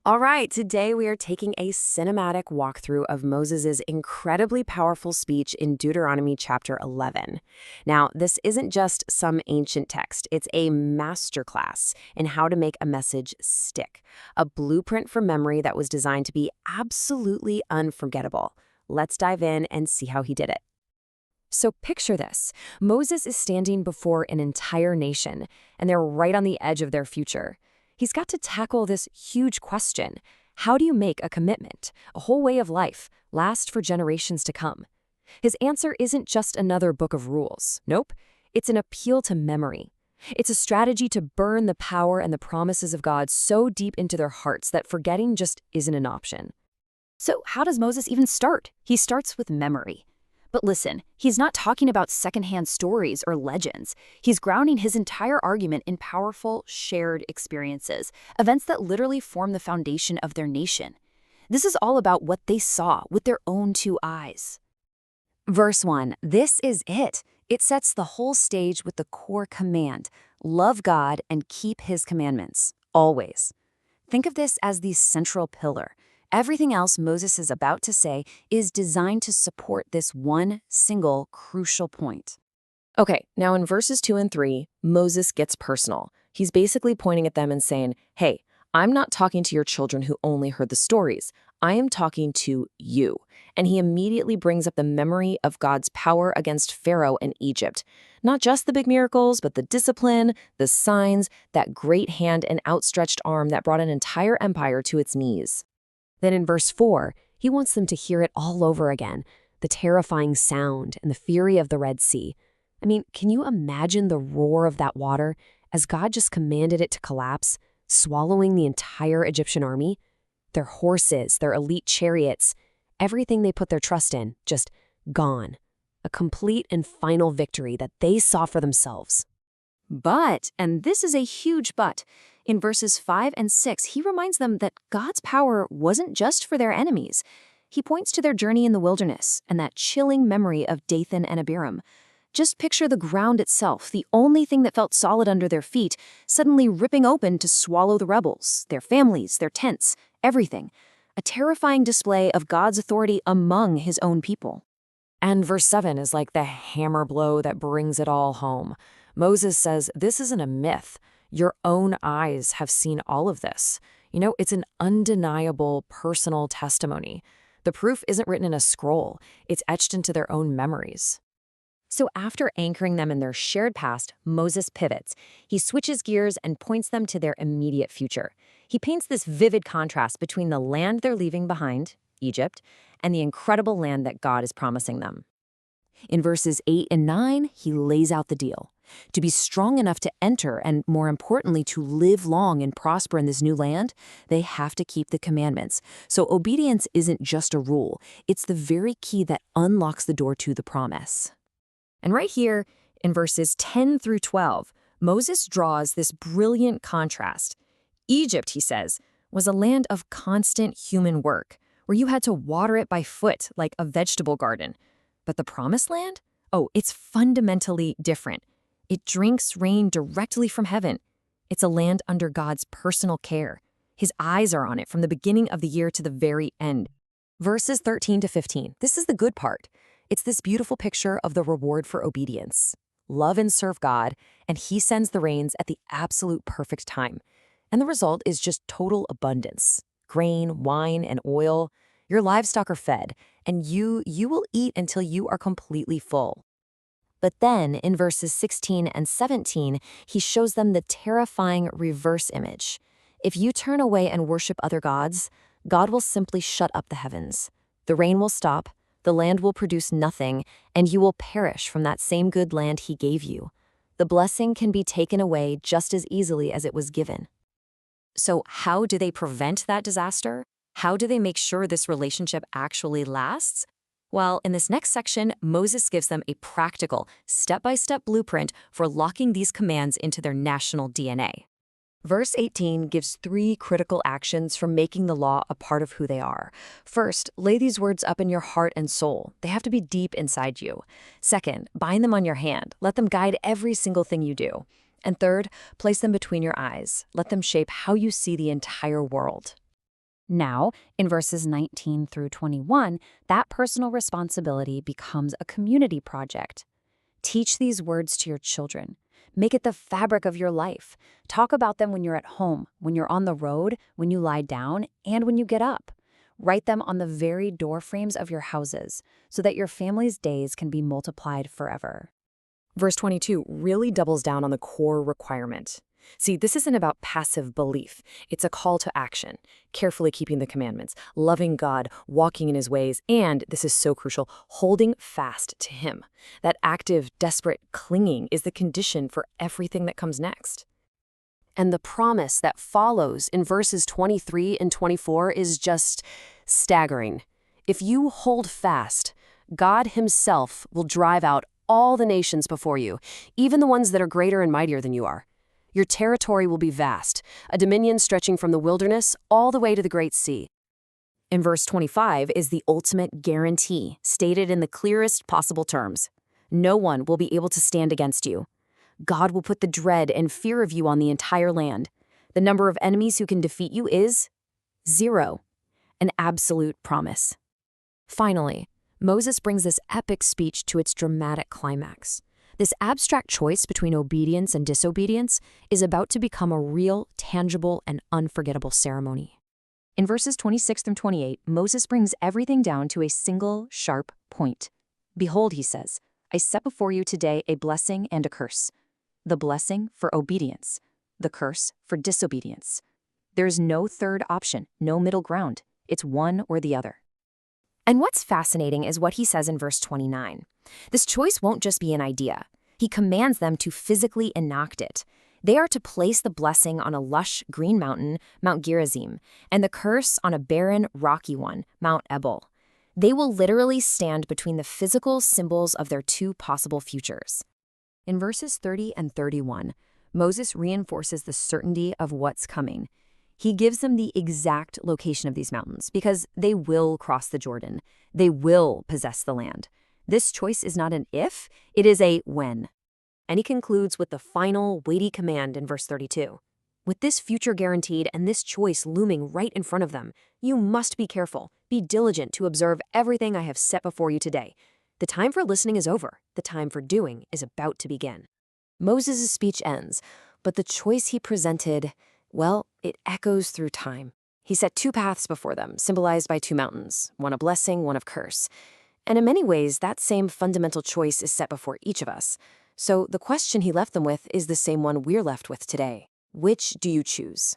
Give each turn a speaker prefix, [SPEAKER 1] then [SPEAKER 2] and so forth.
[SPEAKER 1] All right, today we are taking a cinematic walkthrough of Moses' incredibly powerful speech in Deuteronomy chapter 11. Now, this isn't just some ancient text, it's a masterclass in how to make a message stick, a blueprint for memory that was designed to be absolutely unforgettable. Let's dive in and see how he did it. So picture this. Moses is standing before an entire nation, and they're right on the edge of their future. He's got to tackle this huge question. How do you make a commitment, a whole way of life, last for generations to come? His answer isn't just another book of rules. Nope. It's an appeal to memory. It's a strategy to burn the power and the promises of God so deep into their hearts that forgetting just isn't an option.
[SPEAKER 2] So how does Moses even start? He starts with memory. But listen, he's not talking about secondhand stories or legends. He's grounding his entire argument in powerful, shared experiences, events that literally form the foundation of their nation. This is all about what they saw with their own two eyes.
[SPEAKER 3] Verse 1, this is it. It sets the whole stage with the core command: love God and keep His commandments, always. Think of this as the central pillar. Everything else Moses is about to say is designed to support this one single crucial point.
[SPEAKER 1] Okay, now in verses 2 and 3, Moses gets personal. He's basically pointing at them and saying, hey, I'm not talking to your children who only heard the stories. I am talking to you. And he immediately brings up the memory of God's power against Pharaoh and Egypt. Not just the big miracles, but the discipline, the signs, that great hand and outstretched arm that brought an entire empire to its knees. Then in verse 4, he wants them to hear it all over again, the terrifying sound and the fury of the Red Sea. I mean, can you imagine the roar of that water as God just commanded it to collapse, swallowing the entire Egyptian army? Their horses, their elite chariots, everything they put their trust in, just gone. A complete and final victory that they saw for themselves.
[SPEAKER 2] But, and this is a huge but, in verses 5 and 6, he reminds them that God's power wasn't just for their enemies. He points to their journey in the wilderness and that chilling memory of Dathan and Abiram. Just picture the ground itself, the only thing that felt solid under their feet, suddenly ripping open to swallow the rebels, their families, their tents, everything. A terrifying display of God's authority among His own people.
[SPEAKER 1] And verse 7 is like the hammer blow that brings it all home. Moses says, this isn't a myth. Your own eyes have seen all of this. You know, it's an undeniable personal testimony. The proof isn't written in a scroll. It's etched into their own memories. So after anchoring them in their shared past, Moses pivots. He switches gears and points them to their immediate future. He paints this vivid contrast between the land they're leaving behind, Egypt, and the incredible land that God is promising them. In verses 8 and 9, he lays out the deal. To be strong enough to enter and, more importantly, to live long and prosper in this new land, they have to keep the commandments. So obedience isn't just a rule. It's the very key that unlocks the door to the promise. And right here, in verses 10 through 12, Moses draws this brilliant contrast. Egypt, he says, was a land of constant human work, where you had to water it by foot like a vegetable garden. But the Promised Land? Oh, it's fundamentally different. It drinks rain directly from heaven. It's a land under God's personal care. His eyes are on it from the beginning of the year to the very end. Verses 13 to 15, this is the good part. It's this beautiful picture of the reward for obedience. Love and serve God, and He sends the rains at the absolute perfect time. And the result is just total abundance. Grain, wine, and oil. Your livestock are fed, and you will eat until you are completely full. But then, in verses 16 and 17, he shows them the terrifying reverse image. If you turn away and worship other gods, God will simply shut up the heavens. The rain will stop, the land will produce nothing, and you will perish from that same good land He gave you. The blessing can be taken away just as easily as it was given. So how do they prevent that disaster? How do they make sure this relationship actually lasts? Well, in this next section, Moses gives them a practical, step-by-step blueprint for locking these commands into their national DNA. Verse 18 gives 3 critical actions for making the law a part of who they are. First, lay these words up in your heart and soul. They have to be deep inside you. Second, bind them on your hand. Let them guide every single thing you do. And third, place them between your eyes. Let them shape how you see the entire world.
[SPEAKER 3] Now, in verses 19 through 21, that personal responsibility becomes a community project. Teach these words to your children. Make it the fabric of your life. Talk about them when you're at home, when you're on the road, when you lie down, and when you get up. Write them on the very door frames of your houses so that your family's days can be multiplied forever.
[SPEAKER 1] Verse 22 really doubles down on the core requirement. See, this isn't about passive belief. It's a call to action, carefully keeping the commandments, loving God, walking in his ways, and, this is so crucial, holding fast to him. That active, desperate clinging is the condition for everything that comes next. And the promise that follows in verses 23 and 24 is just staggering. If you hold fast, God himself will drive out all the nations before you, even the ones that are greater and mightier than you are. Your territory will be vast, a dominion stretching from the wilderness all the way to the great sea. In verse 25 is the ultimate guarantee, stated in the clearest possible terms. No one will be able to stand against you. God will put the dread and fear of you on the entire land. The number of enemies who can defeat you is 0. An absolute promise. Finally, Moses brings this epic speech to its dramatic climax. This abstract choice between obedience and disobedience is about to become a real, tangible, and unforgettable ceremony.
[SPEAKER 3] In verses 26 through 28, Moses brings everything down to a single, sharp point. Behold, he says, I set before you today a blessing and a curse. The blessing for obedience, the curse for disobedience. There's no third option, no middle ground. It's one or the other.
[SPEAKER 2] And what's fascinating is what he says in verse 29. This choice won't just be an idea. He commands them to physically enact it. They are to place the blessing on a lush green mountain, Mount Gerizim, and the curse on a barren, rocky one, Mount Ebal. They will literally stand between the physical symbols of their two possible futures.
[SPEAKER 1] In verses 30 and 31, Moses reinforces the certainty of what's coming. He gives them the exact location of these mountains because they will cross the Jordan. They will possess the land. This choice is not an if, it is a when. And he concludes with the final weighty command in verse 32. With this future guaranteed and this choice looming right in front of them, you must be careful, be diligent to observe everything I have set before you today. The time for listening is over. The time for doing is about to begin. Moses' speech ends, but the choice he presented, well, it echoes through time. He set two paths before them, symbolized by two mountains, one of blessing, one of curse. And in many ways, that same fundamental choice is set before each of us. So the question he left them with is the same one we're left with today. Which do you choose?